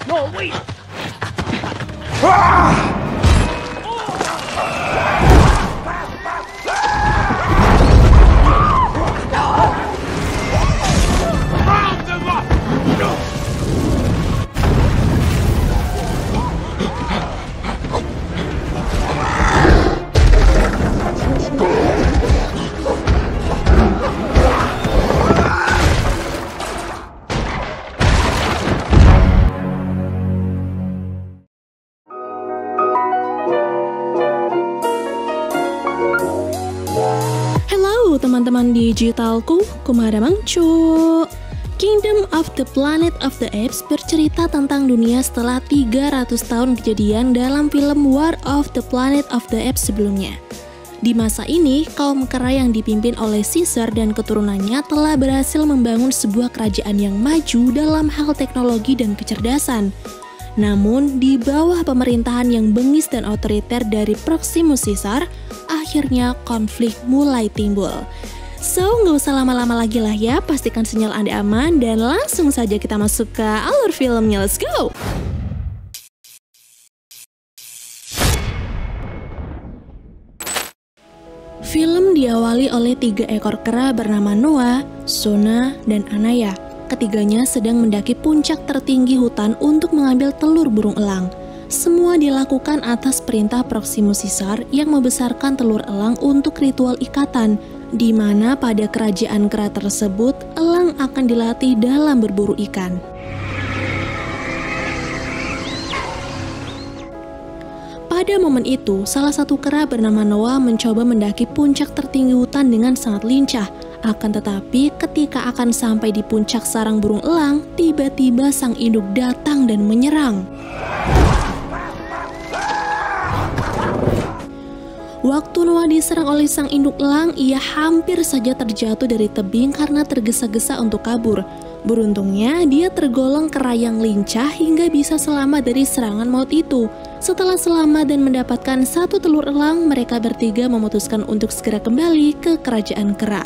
No, wait! Halo teman-teman digitalku, kumara mangcu. Kingdom of the Planet of the Apes bercerita tentang dunia setelah 300 tahun kejadian dalam film War of the Planet of the Apes sebelumnya. Di masa ini, kaum kera yang dipimpin oleh Caesar dan keturunannya telah berhasil membangun sebuah kerajaan yang maju dalam hal teknologi dan kecerdasan. Namun, di bawah pemerintahan yang bengis dan otoriter dari Proximus Caesar, akhirnya konflik mulai timbul. So, nggak usah lama-lama lagi lah ya, pastikan sinyal Anda aman dan langsung saja kita masuk ke alur filmnya, let's go! Film diawali oleh 3 ekor kera bernama Noah, Sona, dan Anaya. Ketiganya sedang mendaki puncak tertinggi hutan untuk mengambil telur burung elang. Semua dilakukan atas perintah Proximus Caesar yang membesarkan telur elang untuk ritual ikatan, di mana pada kerajaan kera tersebut, elang akan dilatih dalam berburu ikan. Pada momen itu, salah satu kera bernama Noah mencoba mendaki puncak tertinggi hutan dengan sangat lincah. Akan tetapi, ketika akan sampai di puncak sarang burung elang, tiba-tiba sang induk datang dan menyerang. Waktu Noah diserang oleh sang induk elang, ia hampir saja terjatuh dari tebing karena tergesa-gesa untuk kabur. Beruntungnya, dia tergolong kera yang lincah hingga bisa selamat dari serangan maut itu. Setelah selamat dan mendapatkan 1 telur elang, mereka bertiga memutuskan untuk segera kembali ke kerajaan kera.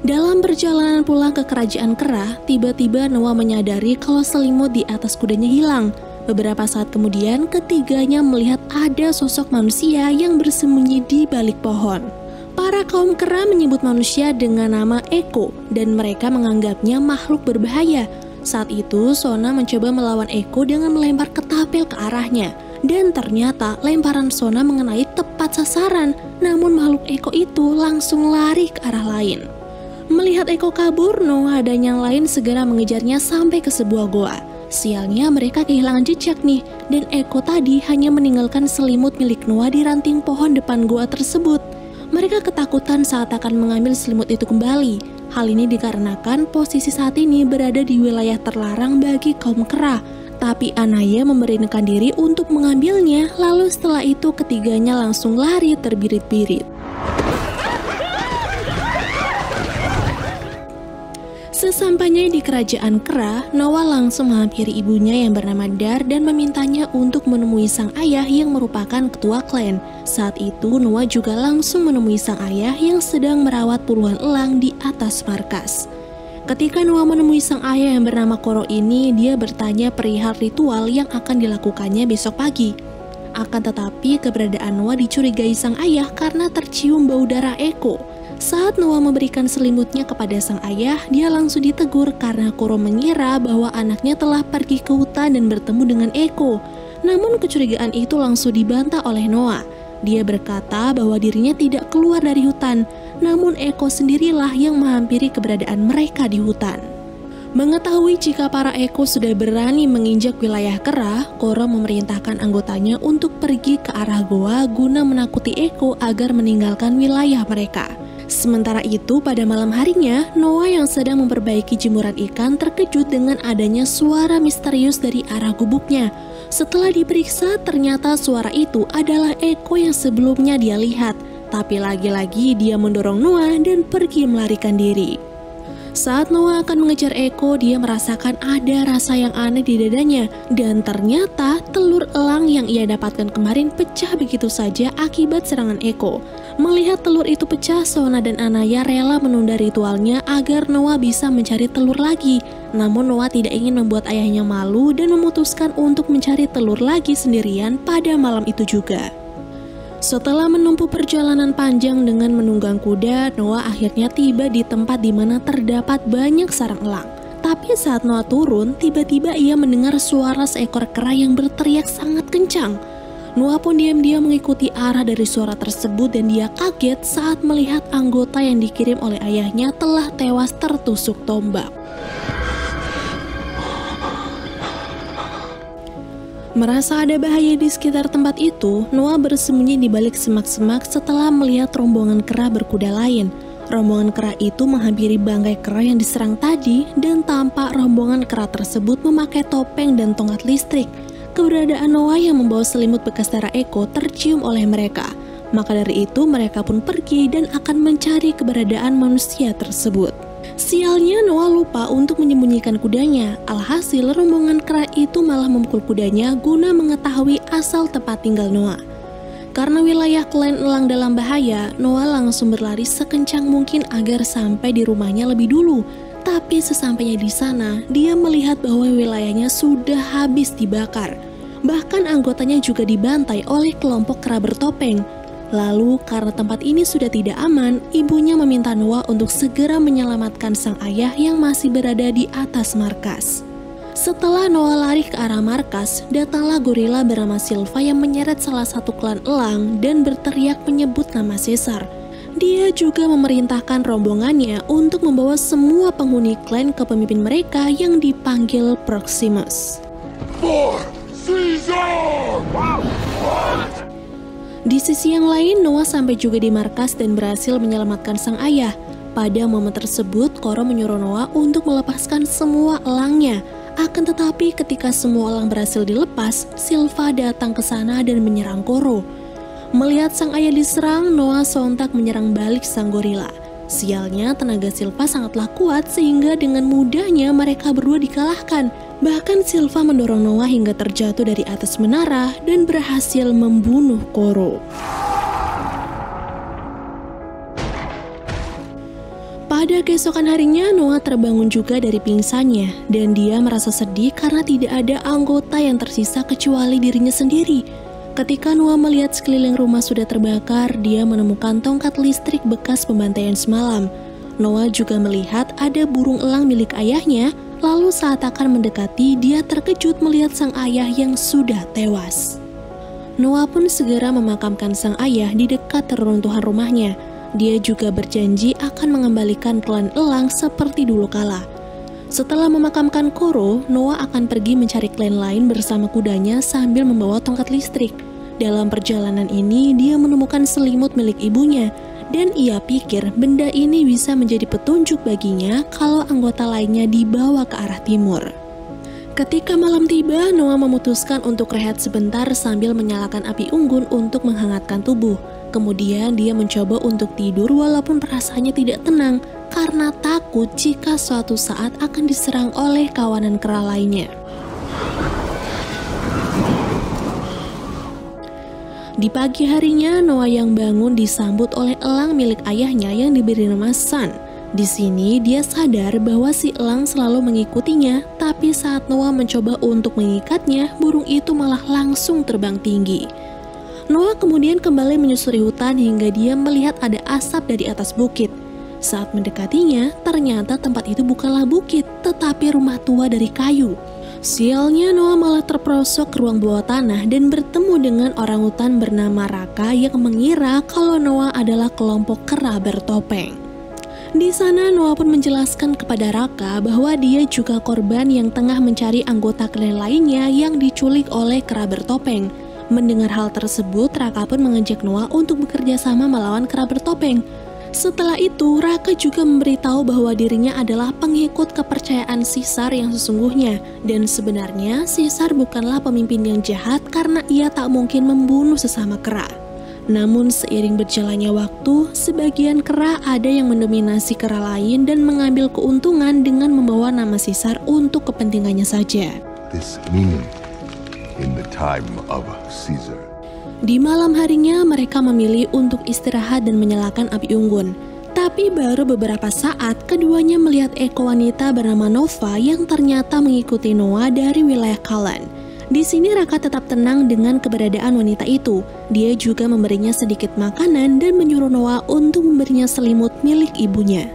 Dalam perjalanan pulang ke kerajaan kera, tiba-tiba Noah menyadari kalau selimut di atas kudanya hilang. Beberapa saat kemudian, ketiganya melihat ada sosok manusia yang bersembunyi di balik pohon. Para kaum kera menyebut manusia dengan nama Eko, dan mereka menganggapnya makhluk berbahaya. Saat itu, Sona mencoba melawan Eko dengan melempar ketapel ke arahnya. Dan ternyata lemparan Sona mengenai tepat sasaran, namun makhluk Eko itu langsung lari ke arah lain. Melihat Eko kabur, Noah dan yang lain segera mengejarnya sampai ke sebuah goa. Sialnya mereka kehilangan jejak nih, dan Eko tadi hanya meninggalkan selimut milik Noah di ranting pohon depan goa tersebut. Mereka ketakutan saat akan mengambil selimut itu kembali. Hal ini dikarenakan posisi saat ini berada di wilayah terlarang bagi kaum kera. Tapi Anaya memberanikan diri untuk mengambilnya, lalu setelah itu ketiganya langsung lari terbirit-birit. Sesampainya di kerajaan kera, Noah langsung menghampiri ibunya yang bernama Dar dan memintanya untuk menemui sang ayah yang merupakan ketua klan. Saat itu Noah juga langsung menemui sang ayah yang sedang merawat puluhan elang di atas markas. Ketika Noah menemui sang ayah yang bernama Koro ini, dia bertanya perihal ritual yang akan dilakukannya besok pagi. Akan tetapi keberadaan Noah dicurigai sang ayah karena tercium bau darah Eko. Saat Noah memberikan selimutnya kepada sang ayah, dia langsung ditegur karena Koro mengira bahwa anaknya telah pergi ke hutan dan bertemu dengan Eko. Namun kecurigaan itu langsung dibantah oleh Noah. Dia berkata bahwa dirinya tidak keluar dari hutan, namun Eko sendirilah yang menghampiri keberadaan mereka di hutan. Mengetahui jika para Eko sudah berani menginjak wilayah kera, Koro memerintahkan anggotanya untuk pergi ke arah goa guna menakuti Eko agar meninggalkan wilayah mereka. Sementara itu, pada malam harinya, Noah yang sedang memperbaiki jemuran ikan terkejut dengan adanya suara misterius dari arah gubuknya. Setelah diperiksa, ternyata suara itu adalah Eko yang sebelumnya dia lihat. Tapi lagi-lagi dia mendorong Noah dan pergi melarikan diri. Saat Noah akan mengejar Eko, dia merasakan ada rasa yang aneh di dadanya. Dan ternyata telur elang yang ia dapatkan kemarin pecah begitu saja akibat serangan Eko. Melihat telur itu pecah, Sona dan Anaya rela menunda ritualnya agar Noah bisa mencari telur lagi. Namun Noah tidak ingin membuat ayahnya malu dan memutuskan untuk mencari telur lagi sendirian pada malam itu juga. Setelah menempuh perjalanan panjang dengan menunggang kuda, Noah akhirnya tiba di tempat di mana terdapat banyak sarang elang. Tapi saat Noah turun, tiba-tiba ia mendengar suara seekor kera yang berteriak sangat kencang. Noah pun diam-diam mengikuti arah dari suara tersebut dan dia kaget saat melihat anggota yang dikirim oleh ayahnya telah tewas tertusuk tombak. Merasa ada bahaya di sekitar tempat itu, Noah bersembunyi di balik semak-semak setelah melihat rombongan kera berkuda lain. Rombongan kera itu menghampiri bangkai kera yang diserang tadi dan tampak rombongan kera tersebut memakai topeng dan tongkat listrik. Keberadaan Noah yang membawa selimut bekas darah Eko tercium oleh mereka. Maka dari itu mereka pun pergi dan akan mencari keberadaan manusia tersebut. Sialnya Noah lupa untuk menyembunyikan kudanya. Alhasil rombongan kera itu malah memukul kudanya guna mengetahui asal tempat tinggal Noah. Karena wilayah klan elang dalam bahaya, Noah langsung berlari sekencang mungkin agar sampai di rumahnya lebih dulu. Tapi sesampainya di sana, dia melihat bahwa wilayahnya sudah habis dibakar. Bahkan anggotanya juga dibantai oleh kelompok kera bertopeng. Lalu karena tempat ini sudah tidak aman, ibunya meminta Noah untuk segera menyelamatkan sang ayah yang masih berada di atas markas. Setelah Noah lari ke arah markas, datanglah gorila bernama Silva yang menyeret salah satu klan elang dan berteriak menyebut nama Caesar. Dia juga memerintahkan rombongannya untuk membawa semua penghuni klan ke pemimpin mereka yang dipanggil Proximus. Di sisi yang lain, Noah sampai juga di markas dan berhasil menyelamatkan sang ayah. Pada momen tersebut, Koro menyuruh Noah untuk melepaskan semua elangnya. Akan tetapi ketika semua elang berhasil dilepas, Silva datang ke sana dan menyerang Koro. Melihat sang ayah diserang, Noah sontak menyerang balik sang gorila. Sialnya, tenaga Silva sangatlah kuat sehingga dengan mudahnya mereka berdua dikalahkan. Bahkan Silva mendorong Noah hingga terjatuh dari atas menara dan berhasil membunuh Koro. Pada keesokan harinya, Noah terbangun juga dari pingsannya dan dia merasa sedih karena tidak ada anggota yang tersisa kecuali dirinya sendiri. Ketika Noah melihat sekeliling rumah sudah terbakar, dia menemukan tongkat listrik bekas pembantaian semalam. Noah juga melihat ada burung elang milik ayahnya, lalu saat akan mendekati, dia terkejut melihat sang ayah yang sudah tewas. Noah pun segera memakamkan sang ayah di dekat reruntuhan rumahnya. Dia juga berjanji akan mengembalikan klan elang seperti dulu kala. Setelah memakamkan Koro, Noah akan pergi mencari klan lain bersama kudanya sambil membawa tongkat listrik. Dalam perjalanan ini, dia menemukan selimut milik ibunya, dan ia pikir benda ini bisa menjadi petunjuk baginya kalau anggota lainnya dibawa ke arah timur. Ketika malam tiba, Noah memutuskan untuk rehat sebentar sambil menyalakan api unggun untuk menghangatkan tubuh. Kemudian dia mencoba untuk tidur walaupun perasaannya tidak tenang karena takut jika suatu saat akan diserang oleh kawanan kera lainnya. Di pagi harinya, Noah yang bangun disambut oleh elang milik ayahnya yang diberi nama Sun. Di sini dia sadar bahwa si elang selalu mengikutinya, tapi saat Noah mencoba untuk mengikatnya, burung itu malah langsung terbang tinggi. Noah kemudian kembali menyusuri hutan hingga dia melihat ada asap dari atas bukit. Saat mendekatinya, ternyata tempat itu bukanlah bukit, tetapi rumah tua dari kayu. Sialnya, Noah malah terperosok ke ruang bawah tanah dan bertemu dengan orangutan bernama Raka yang mengira kalau Noah adalah kelompok kera bertopeng. Di sana Noah pun menjelaskan kepada Raka bahwa dia juga korban yang tengah mencari anggota klan lainnya yang diculik oleh kera bertopeng. Mendengar hal tersebut, Raka pun mengajak Noah untuk bekerja sama melawan kera bertopeng. Setelah itu, Raka juga memberitahu bahwa dirinya adalah pengikut kepercayaan Caesar yang sesungguhnya. Dan sebenarnya, Caesar bukanlah pemimpin yang jahat karena ia tak mungkin membunuh sesama kera. Namun seiring berjalannya waktu, sebagian kera ada yang mendominasi kera lain dan mengambil keuntungan dengan membawa nama Caesar untuk kepentingannya saja. This meaning in the time of Caesar. Di malam harinya mereka memilih untuk istirahat dan menyalakan api unggun. Tapi baru beberapa saat keduanya melihat eko wanita bernama Nova yang ternyata mengikuti Noah dari wilayah Kalan. Di sini Raka tetap tenang dengan keberadaan wanita itu. Dia juga memberinya sedikit makanan dan menyuruh Noah untuk memberinya selimut milik ibunya.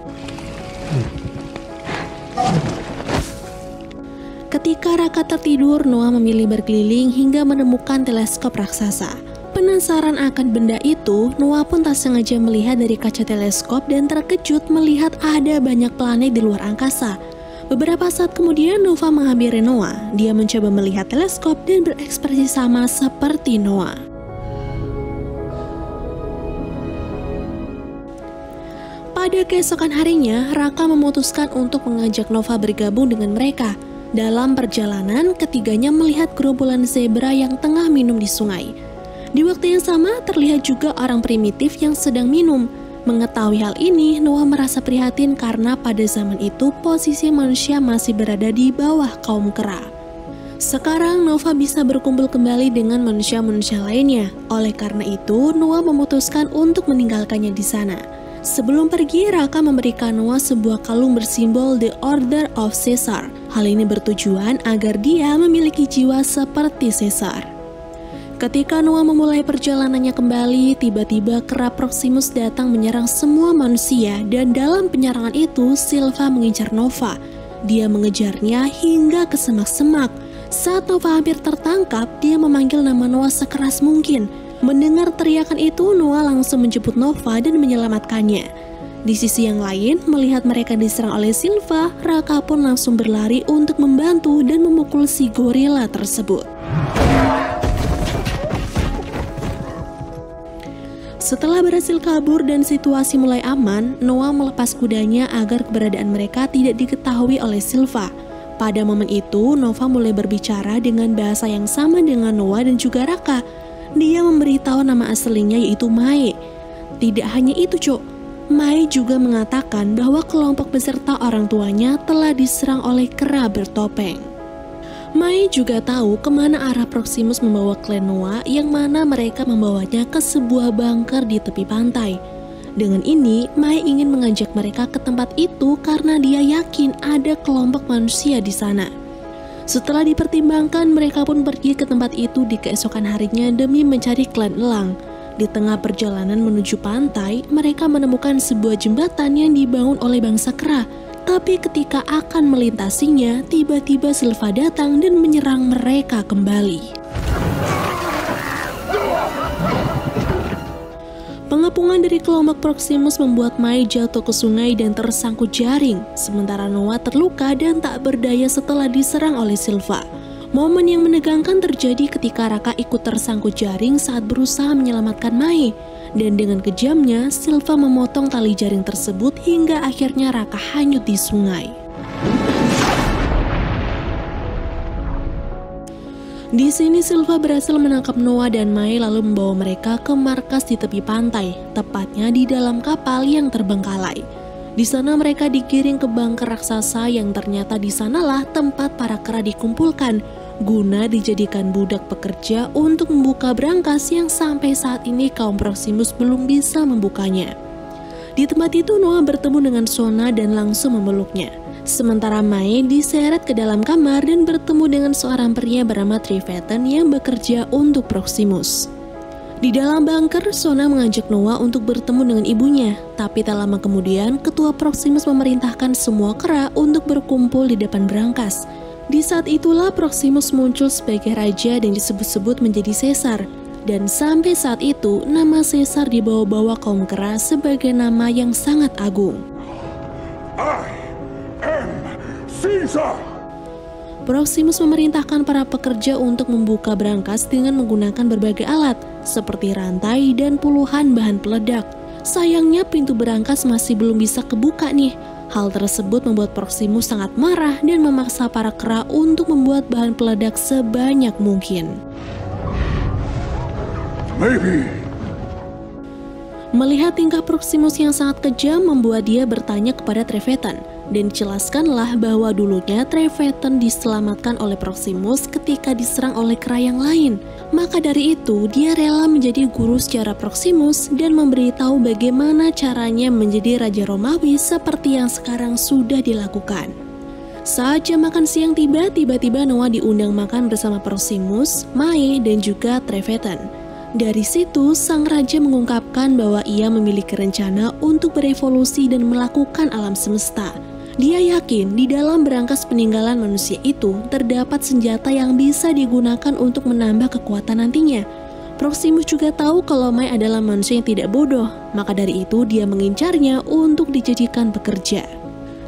Ketika Raka tertidur, Noah memilih berkeliling hingga menemukan teleskop raksasa. Penasaran akan benda itu, Noah pun tak sengaja melihat dari kaca teleskop dan terkejut melihat ada banyak planet di luar angkasa. Beberapa saat kemudian Nova menghampiri Noah. Dia mencoba melihat teleskop dan berekspresi sama seperti Noah. Pada keesokan harinya, Raka memutuskan untuk mengajak Nova bergabung dengan mereka. Dalam perjalanan, ketiganya melihat gerombolan zebra yang tengah minum di sungai. Di waktu yang sama, terlihat juga orang primitif yang sedang minum. Mengetahui hal ini, Noah merasa prihatin karena pada zaman itu posisi manusia masih berada di bawah kaum kera. Sekarang Nova bisa berkumpul kembali dengan manusia-manusia lainnya. Oleh karena itu, Noah memutuskan untuk meninggalkannya di sana. Sebelum pergi, Raka memberikan Noah sebuah kalung bersimbol The Order of Caesar. Hal ini bertujuan agar dia memiliki jiwa seperti Caesar. Ketika Noah memulai perjalanannya kembali, tiba-tiba kera Proximus datang menyerang semua manusia dan dalam penyerangan itu Silva mengincar Nova. Dia mengejarnya hingga ke semak-semak. Saat Nova hampir tertangkap, dia memanggil nama Noah sekeras mungkin. Mendengar teriakan itu, Noah langsung menjemput Nova dan menyelamatkannya. Di sisi yang lain, melihat mereka diserang oleh Silva, Raka pun langsung berlari untuk membantu dan memukul si gorila tersebut. Setelah berhasil kabur dan situasi mulai aman, Noah melepas kudanya agar keberadaan mereka tidak diketahui oleh Silva. Pada momen itu, Nova mulai berbicara dengan bahasa yang sama dengan Noah dan juga Raka. Dia memberitahu nama aslinya yaitu Mae. Tidak hanya itu, Cok. Mae juga mengatakan bahwa kelompok beserta orang tuanya telah diserang oleh kera bertopeng. Mae juga tahu kemana arah Proximus membawa klan Noah, yang mana mereka membawanya ke sebuah bunker di tepi pantai. Dengan ini, Mae ingin mengajak mereka ke tempat itu karena dia yakin ada kelompok manusia di sana. Setelah dipertimbangkan, mereka pun pergi ke tempat itu di keesokan harinya demi mencari klan elang. Di tengah perjalanan menuju pantai, mereka menemukan sebuah jembatan yang dibangun oleh bangsa kera. Tapi ketika akan melintasinya, tiba-tiba Silva datang dan menyerang mereka kembali. Pengepungan dari kelompok Proximus membuat Mae jatuh ke sungai dan tersangkut jaring, sementara Noah terluka dan tak berdaya setelah diserang oleh Silva. Momen yang menegangkan terjadi ketika Raka ikut tersangkut jaring saat berusaha menyelamatkan Mae. Dan dengan kejamnya, Silva memotong tali jaring tersebut hingga akhirnya Raka hanyut di sungai. Di sini Silva berhasil menangkap Noah dan Mae lalu membawa mereka ke markas di tepi pantai, tepatnya di dalam kapal yang terbengkalai. Di sana mereka digiring ke bunker raksasa yang ternyata di sanalah tempat para kera dikumpulkan, guna dijadikan budak pekerja untuk membuka brankas yang sampai saat ini kaum Proximus belum bisa membukanya. Di tempat itu Noah bertemu dengan Sona dan langsung memeluknya. Sementara Mae diseret ke dalam kamar dan bertemu dengan seorang pria bernama Trifeton yang bekerja untuk Proximus. Di dalam bunker, Sona mengajak Noah untuk bertemu dengan ibunya. Tapi tak lama kemudian, ketua Proximus memerintahkan semua kera untuk berkumpul di depan brankas. Di saat itulah Proximus muncul sebagai raja dan disebut-sebut menjadi Caesar. Dan sampai saat itu, nama Caesar dibawa-bawa kaum kera sebagai nama yang sangat agung. I am Caesar! Proximus memerintahkan para pekerja untuk membuka brankas dengan menggunakan berbagai alat, seperti rantai dan puluhan bahan peledak. Sayangnya pintu brankas masih belum bisa kebuka nih. Hal tersebut membuat Proximus sangat marah dan memaksa para kera untuk membuat bahan peledak sebanyak mungkin. Maybe. Melihat tingkah Proximus yang sangat kejam membuat dia bertanya kepada Trifeton. dan dijelaskanlah bahwa dulunya Trevethan diselamatkan oleh Proximus ketika diserang oleh kera yang lain. Maka dari itu, dia rela menjadi guru sejarah Proximus dan memberitahu bagaimana caranya menjadi Raja Romawi seperti yang sekarang sudah dilakukan. Saat jam makan siang tiba-tiba Noah diundang makan bersama Proximus, Mae, dan juga Trevethan. Dari situ, sang raja mengungkapkan bahwa ia memiliki rencana untuk berevolusi dan melakukan alam semesta. Dia yakin di dalam berangkas peninggalan manusia itu terdapat senjata yang bisa digunakan untuk menambah kekuatan nantinya. Proximus juga tahu kalau Mai adalah manusia yang tidak bodoh, maka dari itu dia mengincarnya untuk dijadikan pekerja.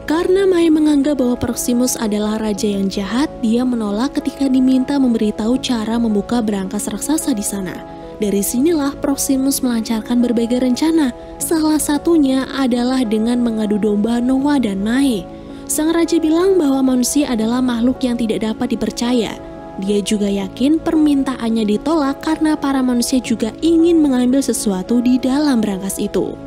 Karena Mai menganggap bahwa Proximus adalah raja yang jahat, dia menolak ketika diminta memberitahu cara membuka berangkas raksasa di sana. Dari sinilah Proximus melancarkan berbagai rencana, salah satunya adalah dengan mengadu domba Noah dan Mae. Sang raja bilang bahwa manusia adalah makhluk yang tidak dapat dipercaya. Dia juga yakin permintaannya ditolak karena para manusia juga ingin mengambil sesuatu di dalam berangkas itu.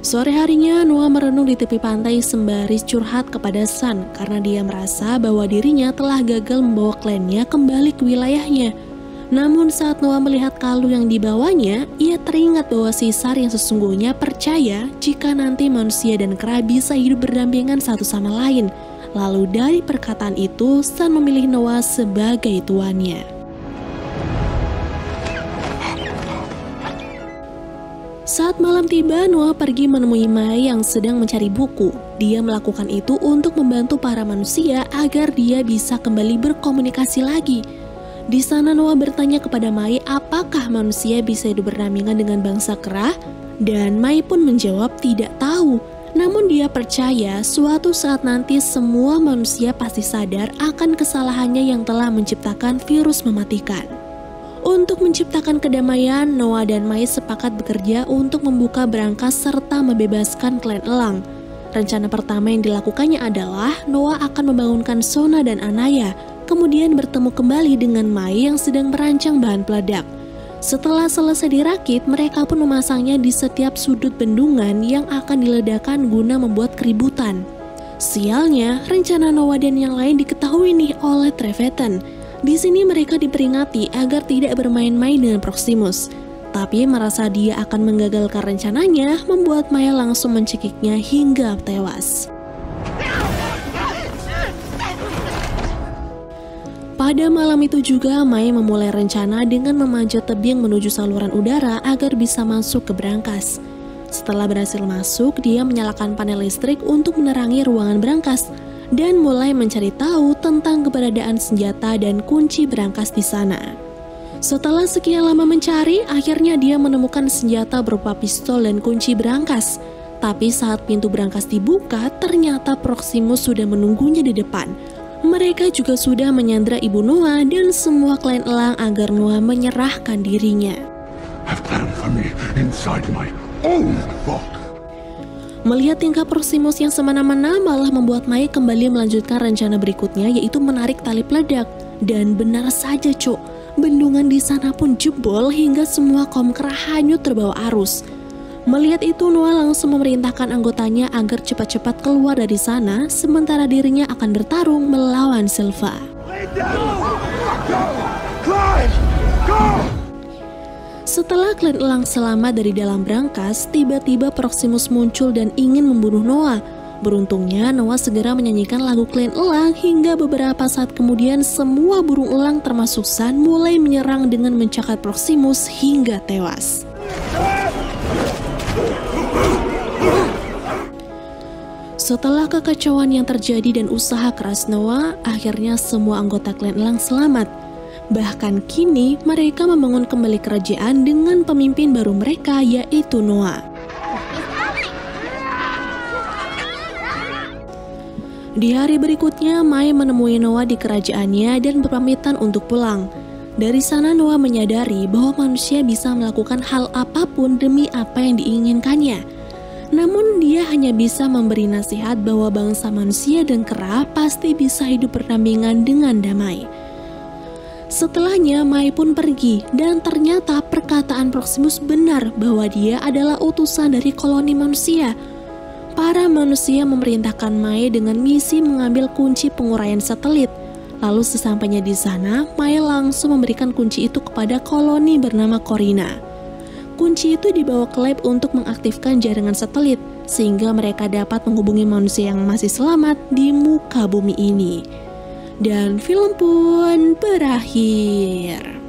Sore harinya Noah merenung di tepi pantai sembari curhat kepada Sun karena dia merasa bahwa dirinya telah gagal membawa klannya kembali ke wilayahnya. Namun saat Noah melihat kalung yang dibawanya, ia teringat bahwa Caesar yang sesungguhnya percaya jika nanti manusia dan kera bisa hidup berdampingan satu sama lain. Lalu dari perkataan itu, Sun memilih Noah sebagai tuannya. Saat malam tiba, Noah pergi menemui Mai yang sedang mencari buku. Dia melakukan itu untuk membantu para manusia agar dia bisa kembali berkomunikasi lagi. Di sana Noah bertanya kepada Mai apakah manusia bisa hidup berdampingan dengan bangsa kera, dan Mai pun menjawab tidak tahu. Namun dia percaya suatu saat nanti semua manusia pasti sadar akan kesalahannya yang telah menciptakan virus mematikan. Untuk menciptakan kedamaian, Noah dan Mai sepakat bekerja untuk membuka berangkas serta membebaskan klan elang. Rencana pertama yang dilakukannya adalah Noah akan membangunkan Sona dan Anaya, kemudian bertemu kembali dengan Mai yang sedang merancang bahan peledak. Setelah selesai dirakit, mereka pun memasangnya di setiap sudut bendungan yang akan diledakkan guna membuat keributan. Sialnya, rencana Noah dan yang lain diketahui nih oleh Trevethan. Di sini mereka diperingati agar tidak bermain-main dengan Proximus. Tapi merasa dia akan menggagalkan rencananya, membuat Maya langsung mencekiknya hingga tewas. Pada malam itu juga, Mai memulai rencana dengan memanjat tebing menuju saluran udara agar bisa masuk ke berangkas. Setelah berhasil masuk, dia menyalakan panel listrik untuk menerangi ruangan berangkas dan mulai mencari tahu tentang keberadaan senjata dan kunci berangkas di sana. Setelah sekian lama mencari, akhirnya dia menemukan senjata berupa pistol dan kunci berangkas. Tapi saat pintu berangkas dibuka, ternyata Proximus sudah menunggunya di depan. Mereka juga sudah menyandra ibu Noah dan semua klan elang agar Noah menyerahkan dirinya. Melihat tingkah Proximus yang semena-mena malah membuat Mai kembali melanjutkan rencana berikutnya, yaitu menarik tali peledak. Dan benar saja cuk, bendungan di sana pun jebol hingga semua kaum kera hanyut terbawa arus. Melihat itu, Noah langsung memerintahkan anggotanya agar cepat-cepat keluar dari sana, sementara dirinya akan bertarung melawan Silva. Setelah klan elang selamat dari dalam berangkas, tiba-tiba Proximus muncul dan ingin membunuh Noah. Beruntungnya, Noah segera menyanyikan lagu klan elang hingga beberapa saat kemudian semua burung elang termasuk Sun mulai menyerang dengan mencakat Proximus hingga tewas. Setelah kekacauan yang terjadi dan usaha keras Noah, akhirnya semua anggota klan elang selamat. Bahkan kini mereka membangun kembali kerajaan dengan pemimpin baru mereka, yaitu Noah. Di hari berikutnya, Mai menemui Noah di kerajaannya dan berpamitan untuk pulang. Dari sana Noah menyadari bahwa manusia bisa melakukan hal apapun demi apa yang diinginkannya. Namun dia hanya bisa memberi nasihat bahwa bangsa manusia dan kera pasti bisa hidup berdampingan dengan damai. Setelahnya Mai pun pergi dan ternyata perkataan Proximus benar bahwa dia adalah utusan dari koloni manusia. para manusia memerintahkan Mae dengan misi mengambil kunci penguraian satelit. Lalu sesampainya di sana, Mae langsung memberikan kunci itu kepada koloni bernama Corina. Kunci itu dibawa ke lab untuk mengaktifkan jaringan satelit, sehingga mereka dapat menghubungi manusia yang masih selamat di muka bumi ini. Dan film pun berakhir.